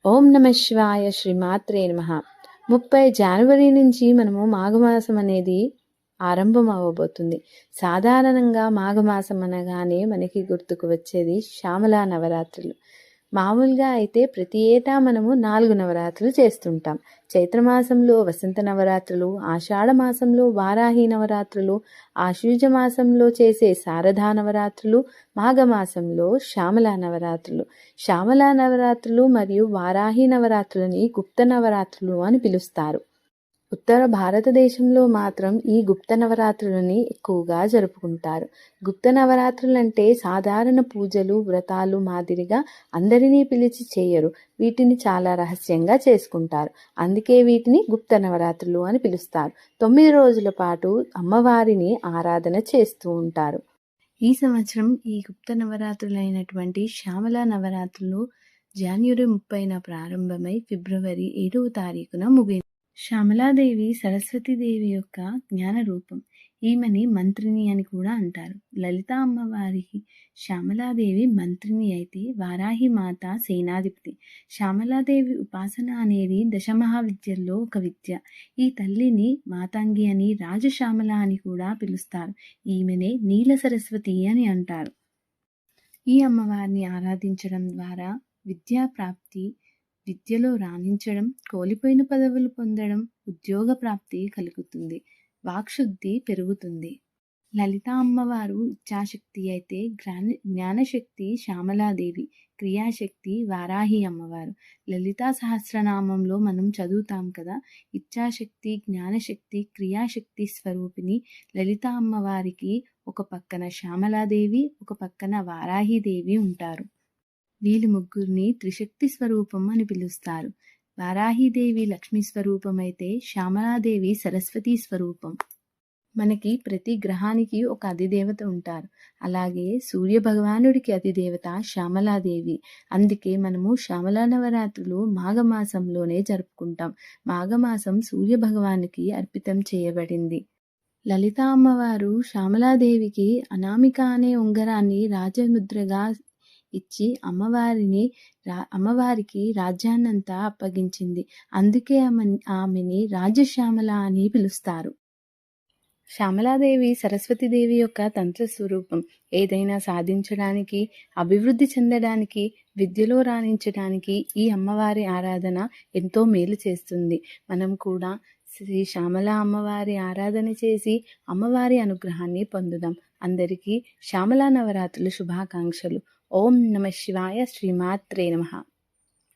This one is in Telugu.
ఓం నమ శివాయ శ్రీమాత్రే నమః. 30 జనవరి నుంచి మనము మాఘమాసం అనేది ఆరంభం అవ్వబోతుంది. సాధారణంగా మాఘమాసం అనగానే మనకి గుర్తుకు వచ్చేది శ్యామలా నవరాత్రులు. మామూలుగా అయితే ప్రతి ఏటా మనము 4 నవరాత్రులు చేస్తుంటాం. చైత్రమాసంలో వసంత నవరాత్రులు, ఆషాఢ మాసంలో వారాహి నవరాత్రులు, ఆశ్వయుజ మాసంలో చేసే శారదా నవరాత్రులు, మాఘమాసంలో శ్యామలా నవరాత్రులు. శ్యామలా నవరాత్రులు మరియు వారాహి నవరాత్రులని గుప్త నవరాత్రులు అని పిలుస్తారు. ఉత్తర భారతదేశంలో మాత్రం ఈ గుప్త నవరాత్రులని ఎక్కువగా జరుపుకుంటారు. గుప్త నవరాత్రులంటే సాధారణ పూజలు, వ్రతాలు మాదిరిగా అందరినీ పిలిచి చేయరు. వీటిని చాలా రహస్యంగా చేసుకుంటారు. అందుకే వీటిని గుప్త నవరాత్రులు అని పిలుస్తారు. 9 రోజుల పాటు అమ్మవారిని ఆరాధన చేస్తూ ఉంటారు. ఈ సంవత్సరం ఈ గుప్త నవరాత్రులైనటువంటి శ్యామలా నవరాత్రులు జనవరి 30న ప్రారంభమై ఫిబ్రవరి 7వ తారీఖున ముగిసింది. శ్యామలాదేవి సరస్వతీదేవి యొక్క జ్ఞాన రూపం. ఈమెని మంత్రిని అని కూడా అంటారు. లలిత అమ్మవారికి శ్యామలాదేవి మంత్రిని అయితే వారాహి మాత సేనాధిపతి. శ్యామలాదేవి ఉపాసన అనేది దశమహావిద్యల్లో ఒక విద్య. ఈ తల్లిని మాతాంగి అని, రాజశ్యామల అని కూడా పిలుస్తారు. ఈమెనే నీల సరస్వతి అని అంటారు. ఈ అమ్మవారిని ఆరాధించడం ద్వారా విద్యా ప్రాప్తి, విద్యలో రాణించడం, కోల్పోయిన పదవులు పొందడం, ఉద్యోగ ప్రాప్తి కలుగుతుంది, వాక్శుద్ధి పెరుగుతుంది. లలిత అమ్మవారు ఇచ్ఛాశక్తి అయితే జ్ఞానశక్తి శ్యామలాదేవి, క్రియాశక్తి వారాహి అమ్మవారు. లలితా సహస్రనామంలో మనం చదువుతాం కదా, ఇచ్ఛాశక్తి, జ్ఞానశక్తి, క్రియాశక్తి స్వరూపిణి లలిత అమ్మవారికి ఒక పక్కన శ్యామలాదేవి, ఒక పక్కన వారాహిదేవి ఉంటారు. వీళ్ళు ముగ్గురిని త్రిశక్తి స్వరూపం అని పిలుస్తారు. వారాహిదేవి లక్ష్మీ స్వరూపం అయితే శ్యామలాదేవి సరస్వతీ స్వరూపం. మనకి ప్రతి గ్రహానికి ఒక అధిదేవత ఉంటారు. అలాగే సూర్య భగవానుడికి అధిదేవత శ్యామలాదేవి. అందుకే మనము శ్యామలా నవరాత్రులు మాఘమాసంలోనే జరుపుకుంటాం. మాఘమాసం సూర్య భగవానికి అర్పితం చేయబడింది. లలిత అమ్మవారు శ్యామలాదేవికి అనామిక అనే ఉంగరాన్ని రాజముద్రగా ఇచ్చి అమ్మవారికి రాజ్యాన్నంతా అప్పగించింది. అందుకే ఆమెని రాజశ్యామల అని పిలుస్తారు. శ్యామలాదేవి సరస్వతీదేవి యొక్క తంత్ర స్వరూపం. ఏదైనా సాధించడానికి, అభివృద్ధి చెందడానికి, విద్యలో రాణించడానికి ఈ అమ్మవారి ఆరాధన ఎంతో మేలు చేస్తుంది. మనం కూడా శ్రీ శ్యామల అమ్మవారి ఆరాధన చేసి అమ్మవారి అనుగ్రహాన్ని పొందుదాం. అందరికీ శ్యామలా నవరాత్రులు శుభాకాంక్షలు. ఓం నమ శివాయ శ్రీమాత్రే నమః.